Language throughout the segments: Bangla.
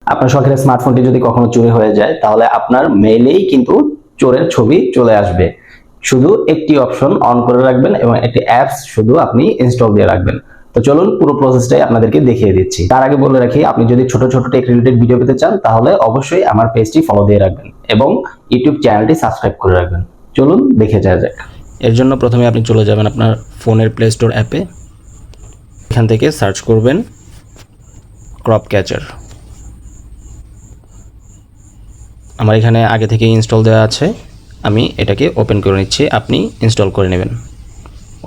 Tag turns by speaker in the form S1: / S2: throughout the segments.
S1: আপনার শখের স্মার্টফোনটি যদি কখনো চুরি হয়ে যায় তাহলে আপনার মেইলেই কিন্তু চোরের ছবি চলে আসবে। শুধু একটি অপশন অন করে রাখবেন এবং একটি অ্যাপস শুধু আপনি ইনস্টল দিয়ে রাখবেন। তো চলুন পুরো প্রসেসটাই আপনাদেরকে দেখিয়ে দিচ্ছি। তার আগে বলে রাখি, আপনি যদি ছোট ছোট টেক রিলেটেড ভিডিও পেতে চান তাহলে অবশ্যই আমার পেজটি ফলো দিয়ে রাখবেন এবং ইউটিউব চ্যানেলটি সাবস্ক্রাইব করে রাখবেন। চলুন দেখে যাওয়া যাক। এর জন্য প্রথমে আপনি চলে যাবেন আপনার ফোনের প্লে স্টোর অ্যাপে। এখান থেকে সার্চ করবেন ক্রপ ক্যাচার। আমার এখানে আগে থেকে ইনস্টল দেওয়া আছে, আমি এটাকে ওপেন করে নিচ্ছি, আপনি ইনস্টল করে নেবেন।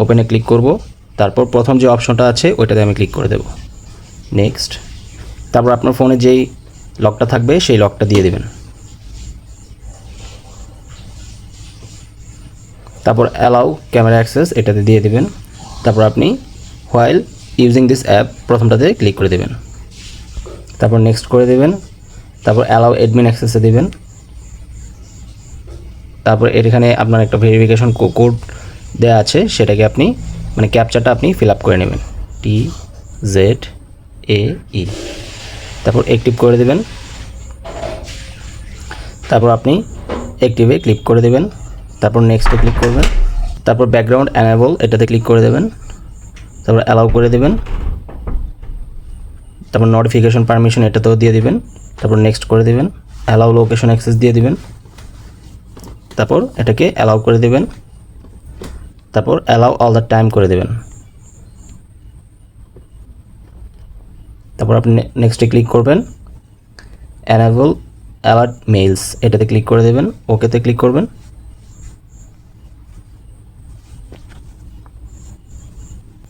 S1: ওপেনে ক্লিক করব, তারপর প্রথম যে অপশনটা আছে ওইটাতে আমি ক্লিক করে দেব। নেক্সট, তারপর আপনার ফোনে যেই লকটা থাকবে সেই লকটা দিয়ে দেবেন। তারপর অ্যালাউ ক্যামেরা অ্যাক্সেস এটাতে দিয়ে দেবেন। তারপর আপনি হোয়াইল ইউজিং দিস অ্যাপ প্রথমটাতে ক্লিক করে দেবেন। তারপর নেক্সট করে দেবেন। তারপর অ্যালাউ অ্যাডমিন অ্যাক্সেসে দেবেন। তারপর এখানে আপনার একটা ভেরিফিকেশন কোড দেওয়া আছে, সেটাকে আপনি মানে ক্যাপচাটা আপনি ফিল আপ করে নেবেন, TZAE। তারপর অ্যাক্টিভ করে দেবেন। তারপর আপনি অ্যাক্টিভে ক্লিক করে দেবেন। তারপর নেক্সটে ক্লিক করবেন। তারপর ব্যাকগ্রাউন্ড অ্যানেবল এটাতে ক্লিক করে দেবেন। তারপর অ্যালাউ করে দেবেন। তারপর নোটিফিকেশন পারমিশন এটাতেও দিয়ে দিবেন। তারপর নেক্সট করে দেবেন। অ্যালাউ লোকেশন অ্যাক্সেস দিয়ে দিবেন। তারপর এটাকে অ্যালাউ করে দেবেন। তারপর অ্যালাউ অল দ্য টাইম করে দেবেন। তারপর আপনি নেক্সটে ক্লিক করবেন। অ্যানেবল অ্যালার্ট মেইলস এটাতে ক্লিক করে দেবেন। ওকেতে ক্লিক করবেন।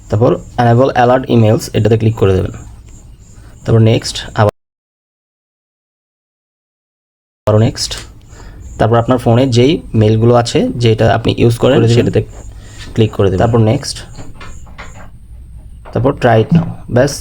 S1: তারপর অ্যানেবল অ্যালার্ট ইমেলস এটাতে ক্লিক করে দেবেন। তারপর নেক্সট, আবার নেক্সট। তারপর আপনার ফোনে যেই মেইলগুলো আছে যেটা আপনি ইউজ করেন সেটাতে ক্লিক করে দেবেন। তারপর নেক্সট, তারপর ট্রাই ইট নাও, ব্যাস।